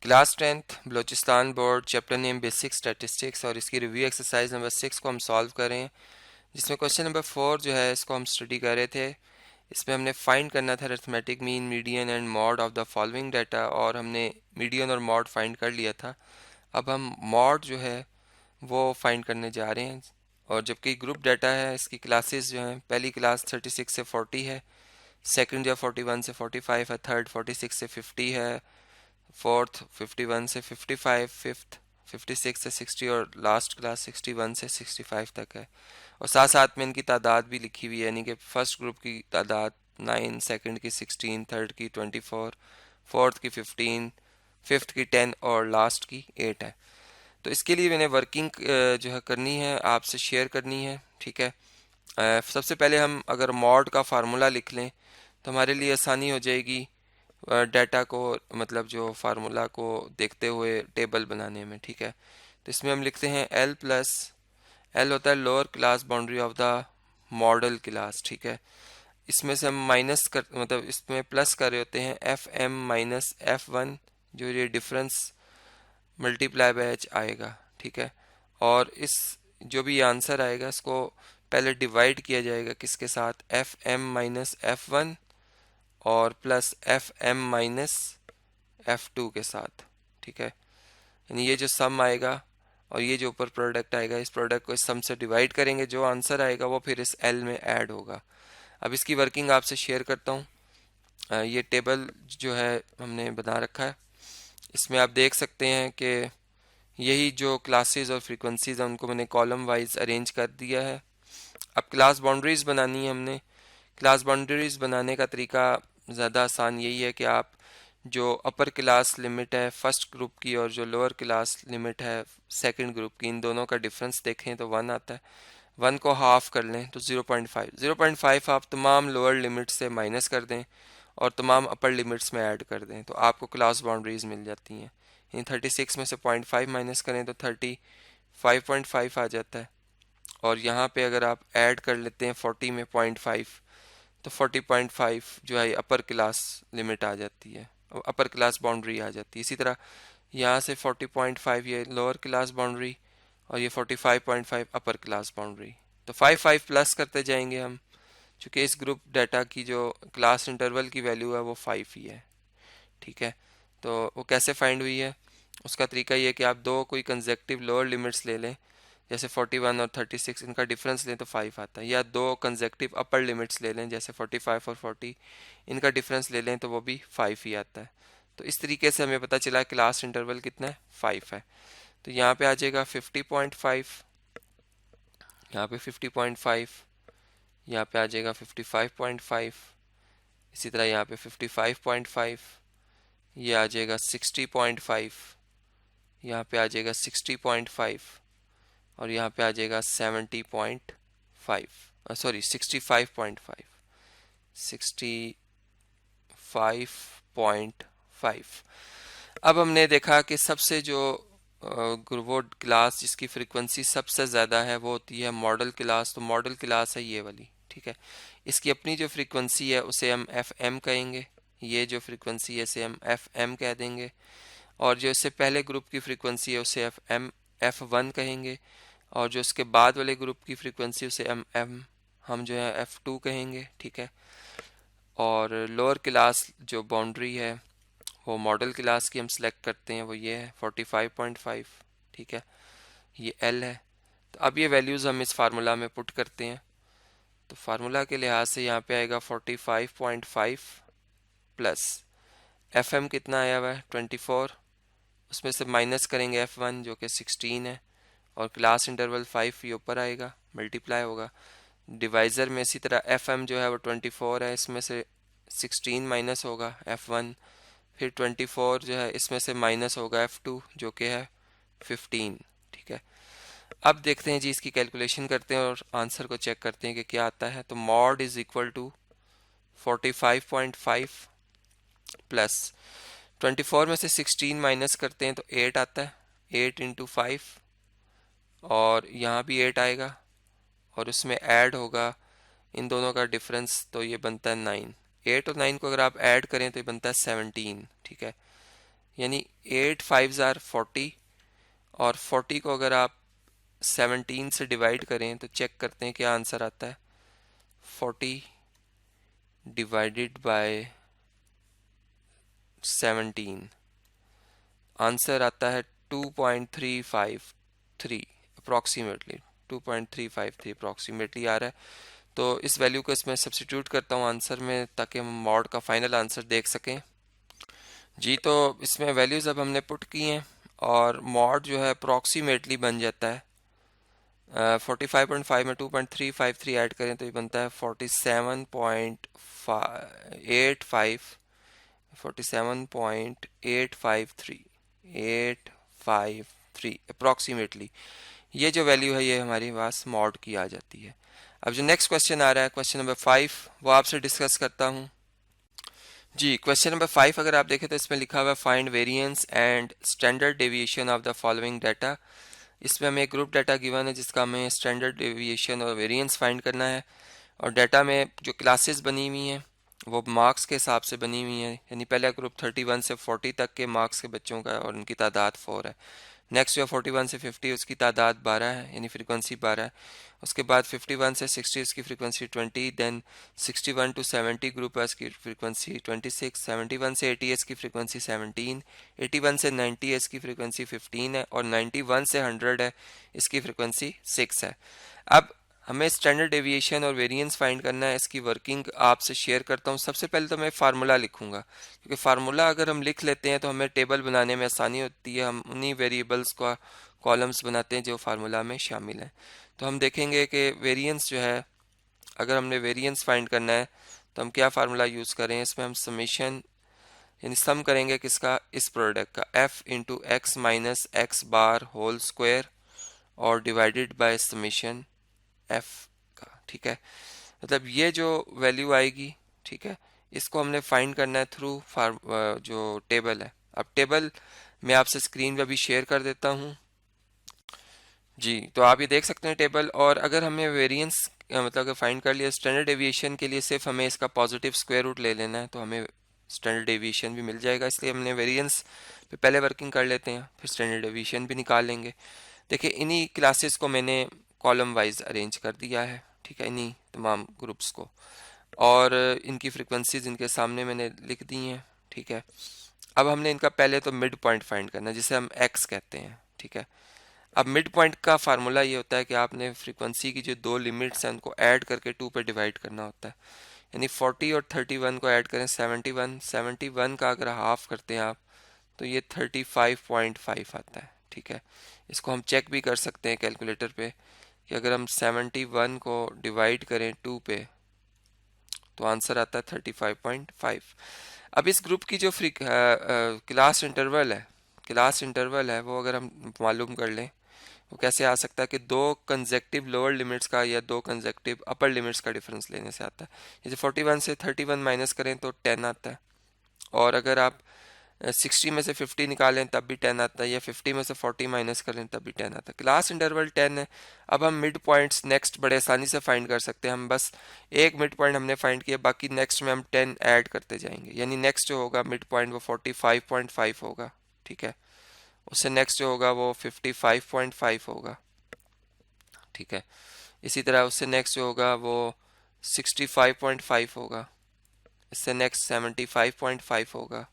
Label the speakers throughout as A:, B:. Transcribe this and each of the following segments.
A: Class 10th Balochistan board, chapter name basic statistics, और इसकी review exercise number 6 को हम सॉल्व कर रहे हैं, जिसमें क्वेश्चन नंबर 4 जो है इसको हम स्टडी कर रहे थे। इसमें हमने फाइंड करना था arithmetic mean, median and mod of the following data, और हमने मीडियन और मॉड फाइंड कर लिया था। अब हम मॉड जो है वो फाइंड करने जा रहे हैं। और जबकि ग्रुप डाटा है, इसकी क्लासेस जो हैं, पहली क्लास 36 से 40 है, सेकंड जो 41 से 45 है, थर्ड 46 से 50 है, फोर्थ 51 से 55, फिफ्थ 56 से 60, और लास्ट क्लास 61 से 65 तक है। और साथ साथ में इनकी तादाद भी लिखी हुई है, यानी कि फर्स्ट ग्रुप की तादाद 9, सेकंड की 16, थर्ड की 24, फोर्थ की 15, फिफ्थ की 10 और लास्ट की 8 है। तो इसके लिए मैंने वर्किंग जो है करनी है, आपसे शेयर करनी है, ठीक है। सबसे पहले हम अगर मॉड का फार्मूला लिख लें तो हमारे लिए आसानी हो जाएगी डाटा को, मतलब जो फार्मूला को देखते हुए टेबल बनाने में, ठीक है। तो इसमें हम लिखते हैं एल प्लस, एल होता है lower class boundary of the model class, ठीक है। इसमें से हम माइनस कर, मतलब इसमें प्लस कर रहे होते हैं F M minus F one, जो ये डिफरेंस मल्टीप्लाई बाय एच आएगा, ठीक है। और इस जो भी आंसर आएगा इसको पहले डिवाइड किया जाएगा किसके साथ, F M minus F one और plus F M minus F two के साथ, ठीक है। यानी ये जो सम आएगा और ये जो ऊपर प्रोडक्ट आएगा, इस प्रोडक्ट को इस सम से डिवाइड करेंगे, जो आंसर आएगा वो फिर इस एल में ऐड होगा। अब इसकी वर्किंग आपसे शेयर करता हूँ। ये टेबल जो है हमने बना रखा है, इसमें आप देख सकते हैं कि यही जो क्लासेस और फ्रीक्वेंसीज हैं उनको मैंने कॉलम वाइज अरेंज कर दिया है। अब क्लास बाउंड्रीज बनानी है हमने। क्लास बाउंड्रीज बनाने का तरीका ज़्यादा आसान यही है कि आप जो अपर क्लास लिमिट है फर्स्ट ग्रुप की और जो लोअर क्लास लिमिट है सेकंड ग्रुप की, इन दोनों का डिफरेंस देखें तो 1 आता है। 1 को हाफ कर लें तो 0.5, 0.5 आप तमाम लोअर लिमिट से माइनस कर दें और तमाम अपर लिमिट्स में ऐड कर दें तो आपको क्लास बाउंड्रीज मिल जाती हैं। यानी 36 में से 0.5 माइनस करें तो 35.5 आ जाता है। और यहाँ पे अगर आप ऐड कर लेते हैं 40 में 0.5 तो 40.5 जो है अपर क्लास लिमिट आ जाती है, अपर क्लास बाउंड्री आ जाती है। इसी तरह यहाँ से 40.5 ये लोअर क्लास बाउंड्री और ये 45.5 अपर क्लास बाउंड्री। तो 5 प्लस करते जाएंगे हम, चूँकि इस ग्रुप डाटा की जो क्लास इंटरवल की वैल्यू है वो 5 ही है, ठीक है। तो वो कैसे फाइंड हुई है, उसका तरीका ये है कि आप दो कोई कंजेक्टिव लोअर लिमिट्स ले लें, जैसे 41 और 36, इनका डिफरेंस लें तो 5 आता है, या दो कंजेक्टिव अपर लिमिट्स ले लें जैसे 45 और 40, इनका डिफरेंस ले लें तो वो भी 5 ही आता है। तो इस तरीके से हमें पता चला क्लास इंटरवल कितना है, 5 है। तो यहाँ पे आ जाएगा 50.5, यहाँ पे 50.5, यहाँ पे आ जाएगा 55.5, इसी तरह यहाँ पे 55.5, ये आ जाएगा 60.5, यहाँ पे आ जाएगा 60.5, और यहाँ पे आ जाएगा 70.5, सॉरी 65.5, 65.5। अब हमने देखा कि सबसे जो वो क्लास जिसकी फ्रीक्वेंसी सबसे ज़्यादा है वो होती है मॉडल क्लास। तो मॉडल क्लास है ये वाली, ठीक है। इसकी अपनी जो फ्रीक्वेंसी है उसे हम एफ एम कहेंगे, ये जो फ्रीक्वेंसी है इसे हम एफ एम कह देंगे, और जो इससे पहले ग्रुप की फ्रीक्वेंसी है उसे एफ वन कहेंगे, और जो इसके बाद वाले ग्रुप की फ्रीक्वेंसी उसे हम जो है एफ टू कहेंगे, ठीक है। और लोअर क्लास जो बाउंड्री है वो मॉडल क्लास की हम सेलेक्ट करते हैं, वो ये है 45.5, ठीक है, ये एल है। तो अब ये वैल्यूज़ हम इस फार्मूला में पुट करते हैं। तो फार्मूला के लिहाज से यहाँ पे आएगा 45.5 प्लस एफ एम कितना आया हुआ है 24, उसमें से माइनस करेंगे एफ वन जो कि 16 है, और क्लास इंटरवल 5 ये ऊपर आएगा, मल्टीप्लाई होगा डिवाइज़र में। इसी तरह एफ एम जो है वो 24 है, इसमें से 16 माइनस होगा एफ वन, फिर 24 जो है इसमें से माइनस होगा एफ टू जो कि है 15, ठीक है। अब देखते हैं जी, इसकी कैलकुलेशन करते हैं और आंसर को चेक करते हैं कि क्या आता है। तो mod is equal to 45.5 plus 24 में से 16 माइनस करते हैं तो 8 आता है, 8 इंटू 5, और यहाँ भी 8 आएगा, और उसमें ऐड होगा इन दोनों का डिफरेंस, तो ये बनता है 9। 8 और 9 को अगर आप ऐड करें तो ये बनता है 17, ठीक है। यानी 8 5 ज़ार 40, और 40 को अगर आप 17 से डिवाइड करें तो चेक करते हैं क्या आंसर आता है। 40 डिवाइडेड बाय 17, आंसर आता है 2.353 अप्रॉक्सीमेटली। 2.353 अप्रॉक्सीमेटली आ रहा है। तो इस वैल्यू को इसमें सब्स्टिट्यूट करता हूँ आंसर में, ताकि हम मॉड का फाइनल आंसर देख सकें। जी, तो इसमें वैल्यूज़ अब हमने पुट की हैं और मॉड जो है अप्रॉक्सीमेटली बन जाता है 45.5 में 2.353 ऐड करें तो ये बनता है 47.853 अप्रॉक्सीमेटली। ये जो वैल्यू है ये हमारी पास मॉड की आ जाती है। अब जो नेक्स्ट क्वेश्चन आ रहा है, क्वेश्चन नंबर 5, वो आपसे डिस्कस करता हूँ। जी, क्वेश्चन नंबर 5 अगर आप देखें तो इसमें लिखा हुआ है find variance and standard deviation of the following data. इसमें हमें एक ग्रुप डाटा गिवन है जिसका हमें स्टैंडर्ड डेविएशन और वेरिएंस फाइंड करना है। और डाटा में जो क्लासेस बनी हुई हैं वो मार्क्स के हिसाब से बनी हुई हैं, यानी पहला ग्रुप 31 से 40 तक के मार्क्स के बच्चों का और उनकी तादाद 4 है। नेक्स्ट जो 41 से 50 उसकी तादाद 12 है, यानी फ्रीक्वेंसी 12 है। उसके बाद 51 से 60 उसकी फ्रीक्वेंसी 20, देन 61 टू 70 ग्रुप है, इसकी फ्रीक्वेंसी 26, 71 से 80 इसकी फ्रीक्वेंसी 17, 81 से 90 इसकी फ्रीक्वेंसी 15 है, और 91 से 100 है इसकी फ्रीक्वेंसी 6 है। अब हमें स्टैंडर्ड डेविएशन और वेरिएंस फाइंड करना है। इसकी वर्किंग आपसे शेयर करता हूँ। सबसे पहले तो मैं फार्मूला लिखूंगा, क्योंकि फार्मूला अगर हम लिख लेते हैं तो हमें टेबल बनाने में आसानी होती है। हम उन्हीं वेरिएबल्स का कॉलम्स बनाते हैं जो फार्मूला में शामिल हैं। तो हम देखेंगे कि वेरिएंस जो है, अगर हमने वेरिएंस फाइंड करना है तो हम क्या फार्मूला यूज़ करें। इसमें हम समेशन यानी सम करेंगे किसका, इस प्रोडक्ट का, F into X minus X bar whole square और डिवाइडेड बाय समेशन एफ का। ठीक है, मतलब ये जो वैल्यू आएगी, ठीक है, इसको हमने फाइंड करना है थ्रू फार्म जो टेबल है। अब टेबल मैं आपसे स्क्रीन पे भी शेयर कर देता हूँ। जी, तो आप ये देख सकते हैं टेबल। और अगर हमें वेरिएंस मतलब अगर फाइंड कर लिया स्टैंडर्ड डेविएशन के लिए, सिर्फ हमें इसका पॉजिटिव स्क्वायर रूट ले लेना है तो हमें स्टैंडर्ड डेविएशन भी मिल जाएगा। इसलिए हमने वेरिएंस पे पहले वर्किंग कर लेते हैं, फिर स्टैंडर्ड डेविएशन भी निकाल लेंगे। देखिए, इन्हीं क्लासेस को मैंने कॉलम वाइज अरेंज कर दिया है, ठीक है, इन्हीं तमाम ग्रुप्स को, और इनकी फ्रिक्वेंसीज इनके सामने मैंने लिख दी हैं। ठीक है, अब हमने इनका पहले तो मिड पॉइंट फाइंड करना है, जिसे हम एक्स कहते हैं। ठीक है, अब मिड पॉइंट का फार्मूला ये होता है कि आपने फ्रीक्वेंसी की जो दो लिमिट्स हैं उनको ऐड करके 2 पे डिवाइड करना होता है। यानी 40 और 31 को ऐड करें 71, 71 का अगर हाफ करते हैं आप तो ये 35.5 आता है। ठीक है, इसको हम चेक भी कर सकते हैं कैलकुलेटर पे कि अगर हम 71 को डिवाइड करें 2 पे तो आंसर आता है 35.5। अब इस ग्रुप की जो क्लास इंटरवल है वो अगर हम मालूम कर लें, वो कैसे आ सकता है कि दो कंजेक्टिव लोअर लिमिट्स का या दो कंजेक्टिव अपर लिमिट्स का डिफरेंस लेने से आता है। जैसे 41 से 31 माइनस करें तो 10 आता है, और अगर आप 60 में से 50 निकालें तब भी 10 आता है, या 50 में से 40 माइनस करें तब भी 10 आता है। क्लास इंटरवल 10 है। अब हम मिड पॉइंट्स नेक्स्ट बड़े आसानी से फाइंड कर सकते हैं। हम बस एक मिड पॉइंट हमने फाइंड किया, बाकी नेक्स्ट में हम 10 ऐड करते जाएंगे, यानी नेक्स्ट जो होगा मिड पॉइंट वो 45.5 होगा। ठीक है, उससे नेक्स्ट जो होगा वो 55.5 होगा। ठीक है, इसी तरह उससे नेक्स्ट जो होगा वो 65.5 होगा, इससे नेक्स्ट 75.5 होगा,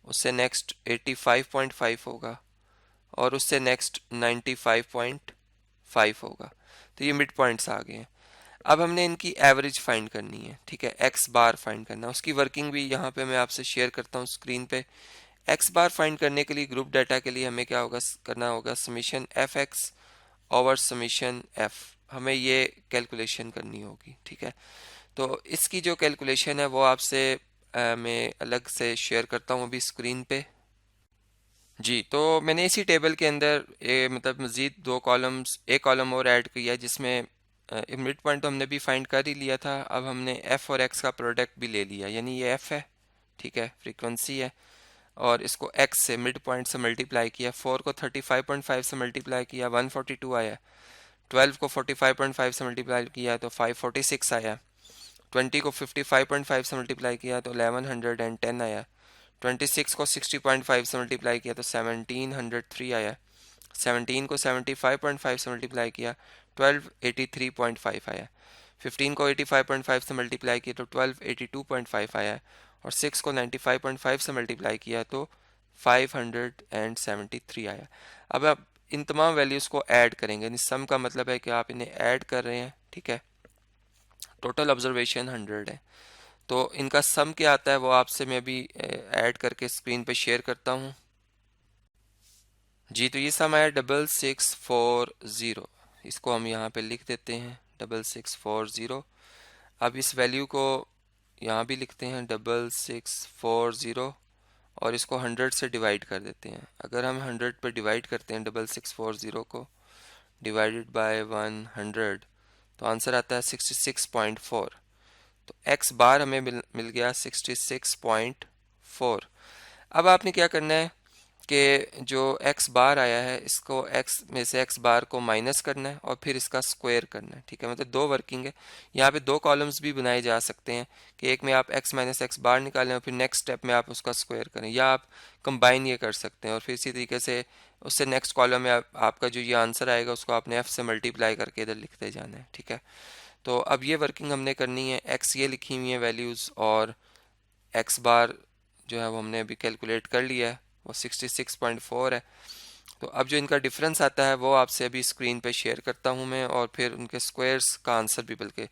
A: उससे नेक्स्ट 85.5 होगा, और उससे नेक्स्ट 95.5 होगा। तो ये मिड पॉइंट्स आ गए हैं। अब हमने इनकी एवरेज फाइंड करनी है। ठीक है, एक्स बार फाइंड करना है, उसकी वर्किंग भी यहाँ पे मैं आपसे शेयर करता हूँ स्क्रीन पे। एक्स बार फाइंड करने के लिए ग्रुप डाटा के लिए हमें क्या होगा, करना होगा summation F x over summation F, हमें ये कैलकुलेशन करनी होगी। ठीक है, तो इसकी जो कैलकुलेशन है वो आपसे मैं अलग से शेयर करता हूँ अभी स्क्रीन पे। जी, तो मैंने इसी टेबल के अंदर मतलब मज़ीद दो कॉलम्स, एक कॉलम और ऐड किया है जिसमें मिड पॉइंट तो हमने भी फाइंड कर ही लिया था। अब हमने एफ और एक्स का प्रोडक्ट भी ले लिया, यानी ये एफ है, ठीक है, फ्रीक्वेंसी है, और इसको एक्स से मिड पॉइंट से मल्टीप्लाई किया। 4 को 35.5 से मल्टीप्लाई किया 142 आया, 12 को 45.5 से मल्टीप्लाई किया तो 546 आया, 20 को 55.5 से मल्टीप्लाई किया तो 1110 आया, 26 को 60.5 से मल्टीप्लाई किया तो 1703 आया। 17 को 75.5 से मल्टीप्लाई किया 1283.5 आया। 15 को 85.5 से मल्टीप्लाई किया तो 1282.5 आया। और 6 को 95.5 से मल्टीप्लाई किया तो 573 आया। अब आप इन तमाम वैल्यूज़ को ऐड करेंगे, यानी सम का मतलब है कि आप इन्हें ऐड कर रहे हैं, ठीक है। टोटल ऑब्जर्वेशन 100 है, तो इनका सम क्या आता है वो आपसे मैं अभी ऐड करके स्क्रीन पे शेयर करता हूँ। जी, तो ये सम आया 6640। इसको हम यहाँ पे लिख देते हैं 6640। अब इस वैल्यू को यहाँ भी लिखते हैं 6640 और इसको 100 से डिवाइड कर देते हैं। अगर हम 100 पर डिवाइड करते हैं 6640 को डिवाइडेड बाय 100 तो आंसर आता है 66.4। तो x बार हमें मिल गया 66.4। अब आपने क्या करना है कि जो x बार आया है इसको x में से x बार को माइनस करना है और फिर इसका स्क्वायर करना है, ठीक है। मतलब दो वर्किंग है। यहाँ पे दो कॉलम्स भी बनाए जा सकते हैं कि एक में आप x माइनस एक्स बार निकालें और फिर नेक्स्ट स्टेप में आप उसका स्क्वायर करें, या आप कंबाइन ये कर सकते हैं और फिर इसी तरीके से उससे नेक्स्ट कॉलम में आपका जो ये आंसर आएगा उसको आपने f से मल्टीप्लाई करके इधर लिखते जाना है, ठीक है। तो अब ये वर्किंग हमने करनी है। x ये लिखी हुई है वैल्यूज़ और x बार जो है वो हमने अभी कैलकुलेट कर लिया है, वो 66.4 है। तो अब जो इनका डिफरेंस आता है वो आपसे अभी स्क्रीन पे शेयर करता हूँ मैं, और फिर उनके स्क्वायर्स का आंसर भी, बल्कि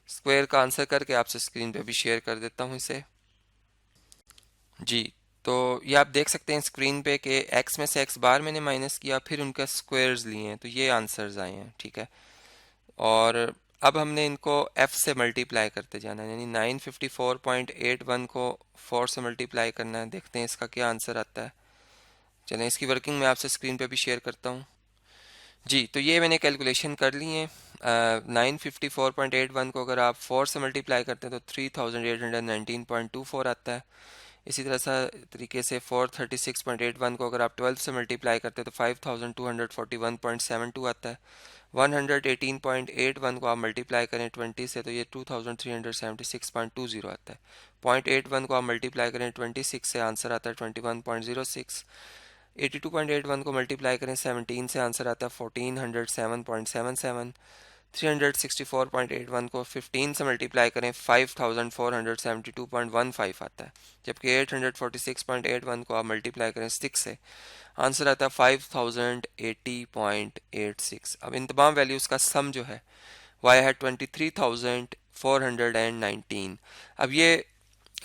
A: स्क्वायर का आंसर करके आपसे स्क्रीन पे भी शेयर कर देता हूँ इसे। जी, तो ये आप देख सकते हैं स्क्रीन पे कि x में से x बार मैंने माइनस किया, फिर उनका स्क्वायर्स लिए हैं, तो ये आंसर्स आए हैं, ठीक है। और अब हमने इनको f से मल्टीप्लाई करते जाना है, यानी 954.81 को 4 से मल्टीप्लाई करना है। देखते हैं इसका क्या आंसर आता है। चलें इसकी वर्किंग मैं आपसे स्क्रीन पे भी शेयर करता हूँ। जी, तो ये मैंने कैलकुलेशन कर ली है। 954.81 को अगर आप 4 से मल्टीप्लाई करते हैं तो 3819.24 आता है। इसी तरह सा तरीके से 436.81 को अगर आप 12 से मल्टीप्लाई करते हैं तो 5241.72 आता है। 118.81 को आप मल्टीप्लाई करें 20 से तो ये 2376.20 आता है। 0.81 को आप मल्टीप्लाई करें 26 से आंसर आता है 21.06। 82.81 को मल्टीप्लाई करें 17 से आंसर आता है 1407.77। 364.81 को 15 से मल्टीप्लाई करें 5472.15 आता है। जबकि 846.81 को आप मल्टीप्लाई करें 6 से आंसर आता है 5080.86। अब इन तमाम वैल्यूज़ का सम जो है वो आया है 23,419। अब ये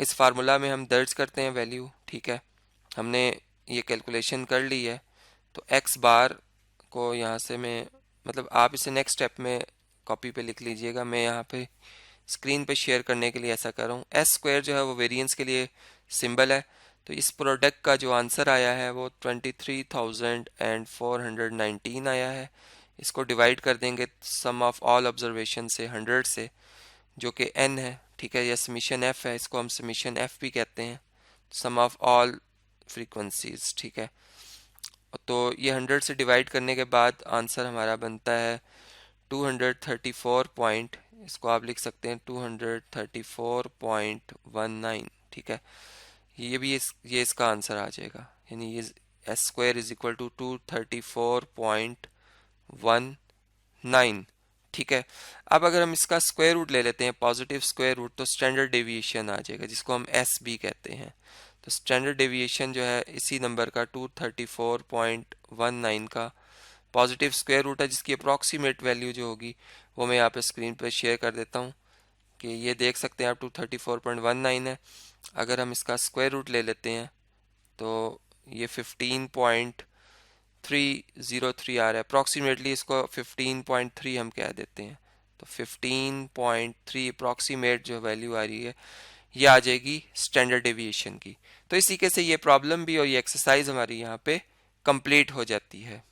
A: इस फार्मूला में हम दर्ज करते हैं वैल्यू, ठीक है। हमने ये कैलकुलेशन कर ली है, तो x बार को यहाँ से मैं, मतलब आप इसे नेक्स्ट स्टेप में कॉपी पे लिख लीजिएगा, मैं यहाँ पे स्क्रीन पे शेयर करने के लिए ऐसा कर रहा हूँ। एस स्क्वायर जो है वो वेरिएंस के लिए सिंबल है, तो इस प्रोडक्ट का जो आंसर आया है वो 23,419 आया है। इसको डिवाइड कर देंगे सम ऑफ ऑल ऑब्जर्वेशन से 100 से, जो कि n है, ठीक है। यह समीशन f है, इसको हम समीशन f भी कहते हैं, सम ऑफ ऑल फ्रीक्वेंसीज, ठीक है। तो ये 100 से डिवाइड करने के बाद आंसर हमारा बनता है 234 पॉइंट, इसको आप लिख सकते हैं 234.19, ठीक है। ये भी ये इसका आंसर आ जाएगा, यानी ये S square is equal to 234.19, ठीक है। अब अगर हम इसका स्क्वायर रूट ले लेते हैं, पॉजिटिव स्क्वायर रूट, तो स्टैंडर्ड डेविएशन आ जाएगा, जिसको हम एस भी कहते हैं। तो स्टैंडर्ड डेविएशन जो है इसी नंबर का 234.19 का पॉजिटिव स्क्वायर रूट है, जिसकी अप्रॉक्सीमेट वैल्यू जो होगी वो मैं यहाँ पे स्क्रीन पे शेयर कर देता हूँ कि ये देख सकते हैं आप 234.19 है। अगर हम इसका स्क्वायर रूट ले लेते हैं तो ये 15.303 आ रहा है अप्रॉक्सीमेटली, इसको 15.3 हम कह देते हैं। तो 15.3 अप्रॉक्सीमेट जो वैल्यू आ रही है ये आ जाएगी स्टैंडर्ड डेविएशन की। तो इसी के से ये प्रॉब्लम भी और ये एक्सरसाइज हमारी यहाँ पे कंप्लीट हो जाती है।